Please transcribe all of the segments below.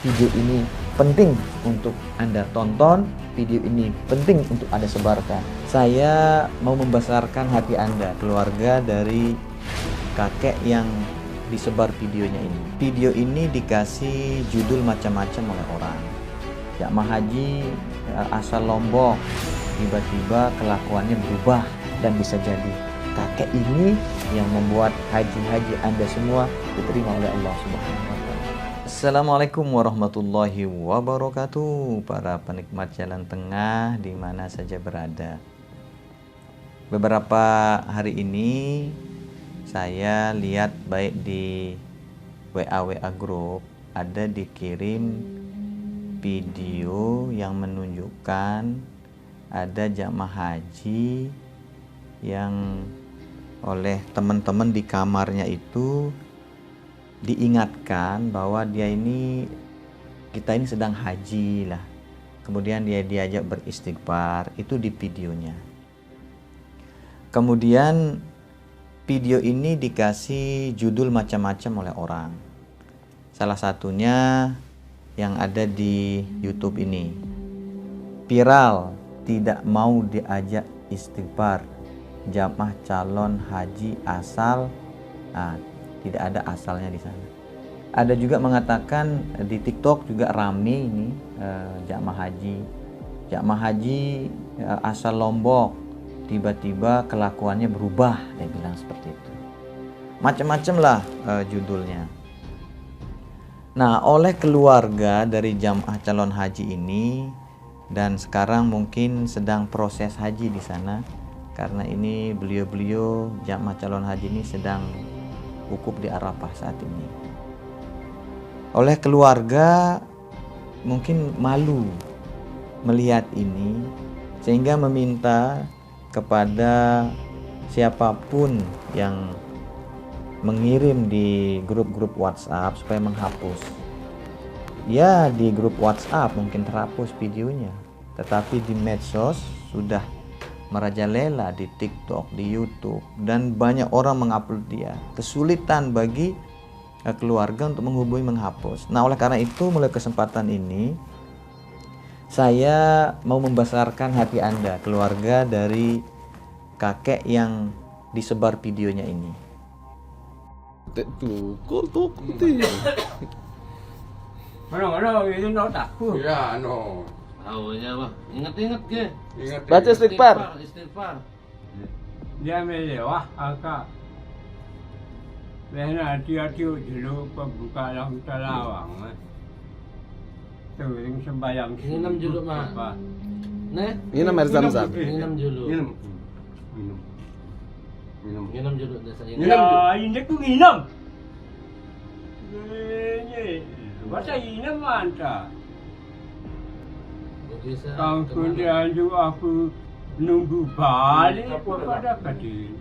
video ini penting untuk Anda tonton, video ini penting untuk Anda sebarkan. Saya mau membesarkan hati Anda, keluarga dari kakek yang disebar videonya ini. Video ini dikasih judul macam-macam oleh orang. Jamaah haji asal Lombok, tiba-tiba kelakuannya berubah dan bisa jadi kakek ini yang membuat haji-haji Anda semua diterima oleh Allah Subhanahu wa Ta'ala. Assalamualaikum warahmatullahi wabarakatuh, para penikmat jalan tengah di mana saja berada. Beberapa hari ini saya lihat baik di WA grup ada dikirim video yang menunjukkan ada jamaah haji yang oleh teman-teman di kamarnya itu diingatkan bahwa kita ini sedang haji lah. Kemudian dia diajak beristighfar, itu di videonya. Kemudian video ini dikasih judul macam-macam oleh orang. Salah satunya yang ada di YouTube ini. Viral, tidak mau diajak istighfar jamaah calon haji asal. Tidak ada asalnya di sana. Ada juga mengatakan di TikTok juga rame ini jamaah haji asal Lombok, tiba-tiba kelakuannya berubah, dia bilang seperti itu. Macam-macam lah judulnya. Nah, oleh keluarga dari jamaah calon haji ini, dan sekarang mungkin sedang proses haji di sana, karena ini beliau-beliau jamaah calon haji ini sedang wukuf di Arafah saat ini. Oleh keluarga mungkin malu melihat ini, sehingga meminta kepada siapapun yang mengirim di grup-grup WhatsApp supaya menghapus. Ya, di grup WhatsApp mungkin terhapus videonya, tetapi di medsos sudah merajalela, di TikTok, di YouTube, dan banyak orang mengupload dia. Kesulitan bagi keluarga untuk menghubungi menghapus. Nah, oleh karena itu mulai kesempatan ini saya mau membesarkan hati Anda, keluarga dari kakek yang disebar videonya ini. Mana ini no takut. Ya, no. Tahunya mah, ingat-ingat ke? Ingat Baca istighfar. Istighfar. Dia mewah agak. Behna dia dulu pembuka yang telawang. Sering sembahyang. Minum dulu mah. Nih, Minum air zam-zam. minum dulu. Minum. Minum. Minum dulu desa ini. Ya, ini ku minum. Ini, masa minum mantap. Bisa. Kemudian juga aku nunggu balik kepada kadin.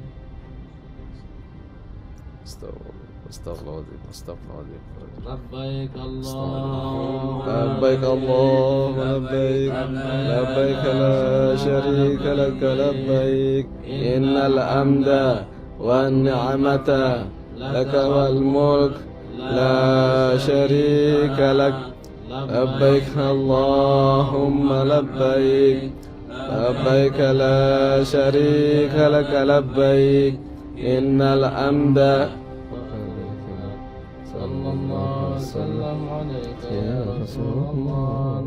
Astagfirullahaladzim. Labbaik Allah. Labbaik Allahumma labbaik. Labbaik la syarika laka labbaik. Innal hamda wan ni'mata laka wal mulk la syarika lak. Labbaik Allahumma labbaik. Labbaik la syarika laka labbaik. Innal hamda. Sallallahu sallam alaika ya Rasulullah.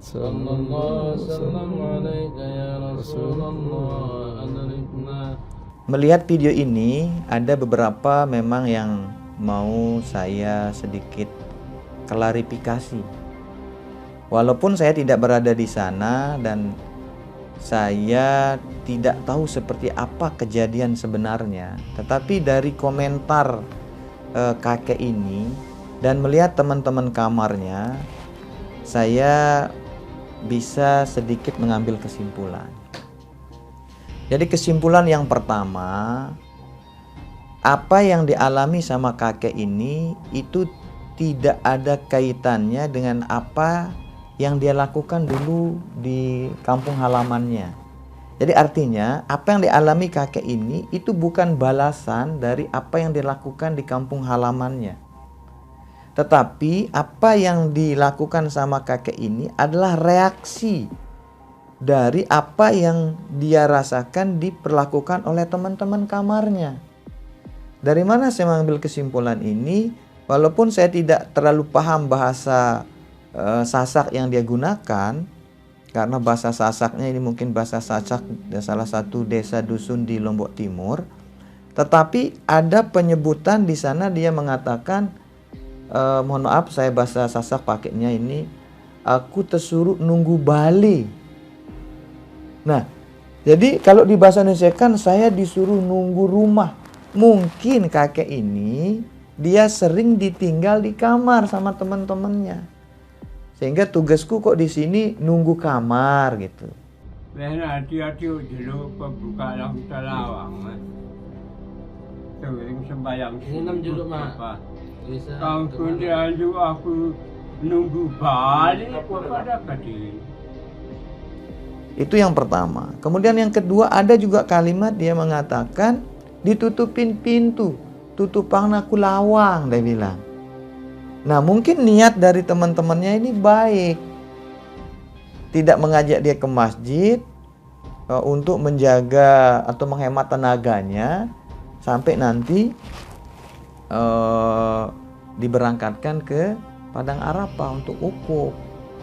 Sallallahu sallam alaika ya Rasulullah. Melihat video ini, ada beberapa memang yang mau saya sedikit klarifikasi. Walaupun saya tidak berada di sana dan saya tidak tahu seperti apa kejadian sebenarnya, tetapi dari komentar kakek ini dan melihat teman-teman kamarnya, saya bisa sedikit mengambil kesimpulan. Jadi kesimpulan yang pertama, apa yang dialami sama kakek ini itu tidak ada kaitannya dengan apa yang dia lakukan dulu di kampung halamannya. Jadi artinya apa yang dialami kakek ini itu bukan balasan dari apa yang dilakukan di kampung halamannya. Tetapi apa yang dilakukan sama kakek ini adalah reaksi dari apa yang dia rasakan diperlakukan oleh teman-teman kamarnya. Dari mana saya mengambil kesimpulan ini? Walaupun saya tidak terlalu paham bahasa Sasak yang dia gunakan, karena bahasa Sasaknya ini mungkin bahasa Sasak salah satu desa dusun di Lombok Timur, tetapi ada penyebutan di sana dia mengatakan, mohon maaf saya bahasa Sasak pakainya ini, aku tersuruh nunggu balik. Nah, jadi kalau di bahasa Indonesia kan saya disuruh nunggu rumah. Mungkin kakek ini dia sering ditinggal di kamar sama teman-temannya. Sehingga tugasku kok di sini nunggu kamar gitu. Karena hati-hati dulu pembuka lang telawang. Sering sembahyang. Minum juga, Mak. Apa? Bisa. Kemudian juga aku nunggu balik kepada kadin. Itu yang pertama. Kemudian yang kedua ada juga kalimat dia mengatakan ditutupin pintu, tutupang aku lawang, dia bilang. Nah mungkin niat dari teman-temannya ini baik, tidak mengajak dia ke masjid untuk menjaga atau menghemat tenaganya sampai nanti diberangkatkan ke Padang Arafah untuk wukuf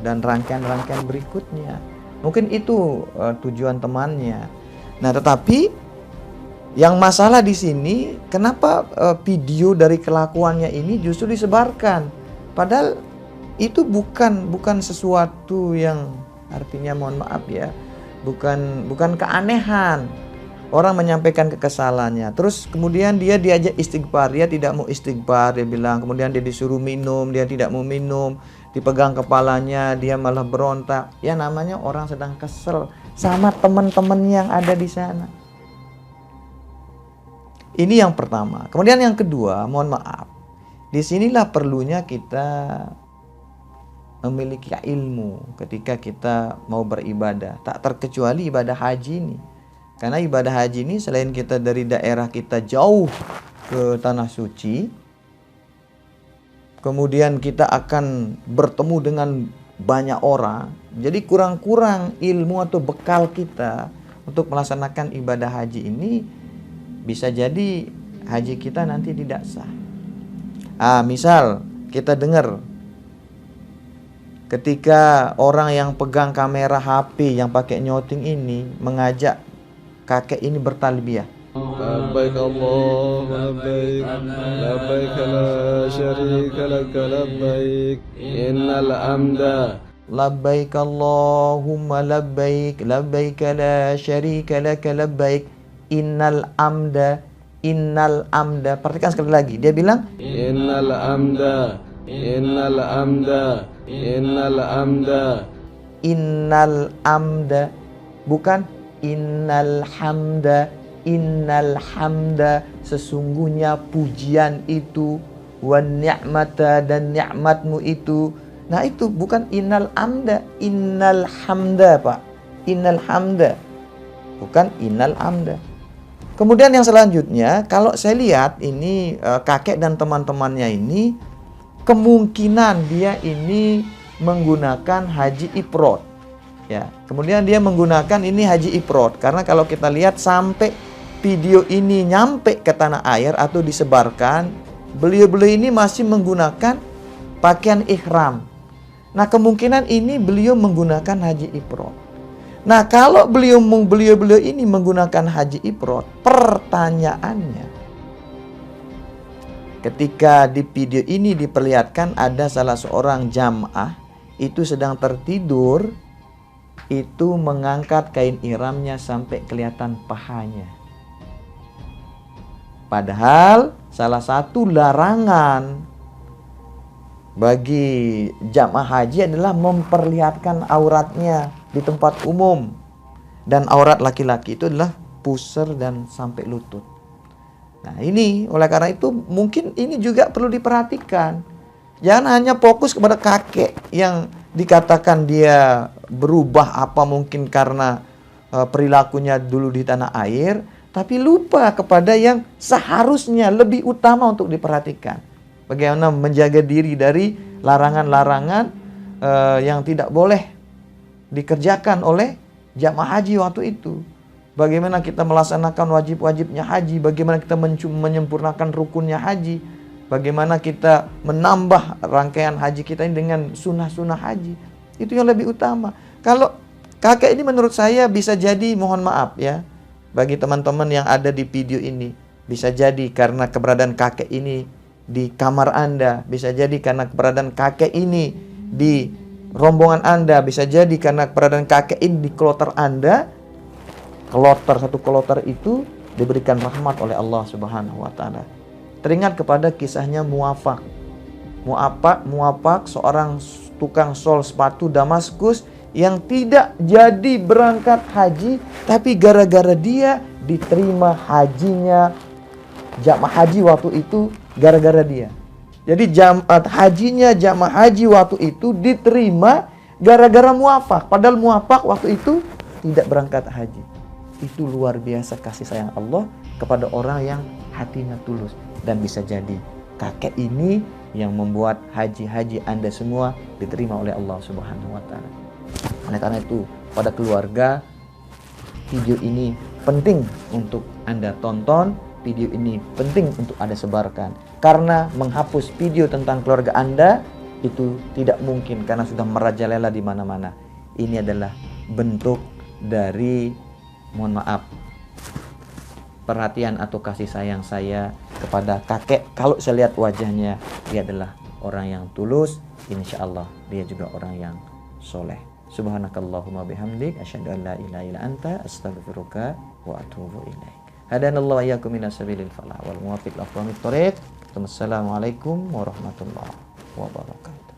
dan rangkaian-rangkaian berikutnya. Mungkin itu tujuan temannya. Nah, tetapi yang masalah di sini, kenapa video dari kelakuannya ini justru disebarkan? Padahal itu bukan sesuatu yang artinya mohon maaf ya, bukan keanehan. Orang menyampaikan kekesalannya. Terus kemudian dia diajak istighfar, dia tidak mau istighfar, dia bilang. Kemudian dia disuruh minum, dia tidak mau minum. Dipegang kepalanya, dia malah berontak. Ya namanya orang sedang kesel sama teman-teman yang ada di sana. Ini yang pertama. Kemudian yang kedua, mohon maaf. Disinilah perlunya kita memiliki ilmu ketika kita mau beribadah. Tak terkecuali ibadah haji ini. Karena ibadah haji ini selain kita dari daerah kita jauh ke tanah suci, kemudian kita akan bertemu dengan banyak orang. Jadi kurang-kurang ilmu atau bekal kita untuk melaksanakan ibadah haji ini, bisa jadi haji kita nanti tidak sah. Misal kita dengar ketika orang yang pegang kamera HP yang pakai nyoting ini mengajak kakek ini bertalbiyah. Labbaik Allahumma labbaik, labbaik la syarika lak labbaik, innal hamda. Labbaik Allahumma labbaik, labbaik la syarika lak labbaik, innal hamda, innal hamda. Perhatikan sekali lagi, dia bilang innal hamda, innal hamda, innal hamda. Innal hamda, bukan innal hamda. Innal hamda, sesungguhnya pujian itu, wan ni'mata, dan nikmatmu itu. Nah itu bukan innal hamda, innal hamda Pak. Innal hamda, bukan innal hamda. Kemudian yang selanjutnya, kalau saya lihat ini kakek dan teman-temannya ini, kemungkinan dia ini menggunakan haji ifrad. Ya, kemudian dia menggunakan ini haji ifrad karena kalau kita lihat sampai video ini nyampe ke tanah air atau disebarkan, beliau-beliau ini masih menggunakan pakaian ihram. Nah, kemungkinan ini beliau menggunakan haji ifrad. Nah, kalau beliau ini menggunakan haji ifrad, pertanyaannya, ketika di video ini diperlihatkan ada salah seorang jamaah itu sedang tertidur, itu mengangkat kain ihramnya sampai kelihatan pahanya. Padahal salah satu larangan bagi jamaah haji adalah memperlihatkan auratnya di tempat umum. Dan aurat laki-laki itu adalah pusar dan sampai lutut. Nah ini, oleh karena itu mungkin ini juga perlu diperhatikan. Jangan hanya fokus kepada kakek yang dikatakan dia berubah apa mungkin karena perilakunya dulu di tanah air, tapi lupa kepada yang seharusnya lebih utama untuk diperhatikan, bagaimana menjaga diri dari larangan-larangan yang tidak boleh dikerjakan oleh jamaah haji waktu itu. Bagaimana kita melaksanakan wajib-wajibnya haji, bagaimana kita menyempurnakan rukunnya haji, bagaimana kita menambah rangkaian haji kita ini dengan sunnah-sunnah haji. Itu yang lebih utama. Kalau kakek ini menurut saya bisa jadi, mohon maaf ya, bagi teman-teman yang ada di video ini, bisa jadi karena keberadaan kakek ini di kamar Anda, bisa jadi karena keberadaan kakek ini di rombongan Anda, bisa jadi karena keberadaan kakek ini di kloter Anda. Satu kloter itu diberikan rahmat oleh Allah Subhanahu wa taala. Teringat kepada kisahnya Muafak. Muafak seorang tukang sol sepatu Damaskus yang tidak jadi berangkat haji, tapi gara-gara dia diterima hajinya jamaah haji waktu itu, gara-gara dia. Jadi hajinya jamaah haji waktu itu diterima gara-gara Muafak. Padahal Muafak waktu itu tidak berangkat haji. Itu luar biasa kasih sayang Allah kepada orang yang hatinya tulus. Dan bisa jadi kakek ini yang membuat haji-haji Anda semua diterima oleh Allah Subhanahu wa taala. Oleh karena itu, pada keluarga, video ini penting untuk Anda tonton, video ini penting untuk Anda sebarkan. Karena menghapus video tentang keluarga Anda itu tidak mungkin karena sudah merajalela di mana-mana. Ini adalah bentuk dari, mohon maaf, perhatian atau kasih sayang saya kepada kakek. Kalau saya lihat wajahnya, dia adalah orang yang tulus, insya Allah dia juga orang yang soleh. Subhanakallahumma bihamdik, asyhadu an la ilaha illa anta, astaghfiruka wa atubu ilaik. Hadanallahu wa iyyakum minas sabilil falah wal muwaffiq ila aqwamit thoriq. Wassalamualaikum warahmatullahi wabarakatuh.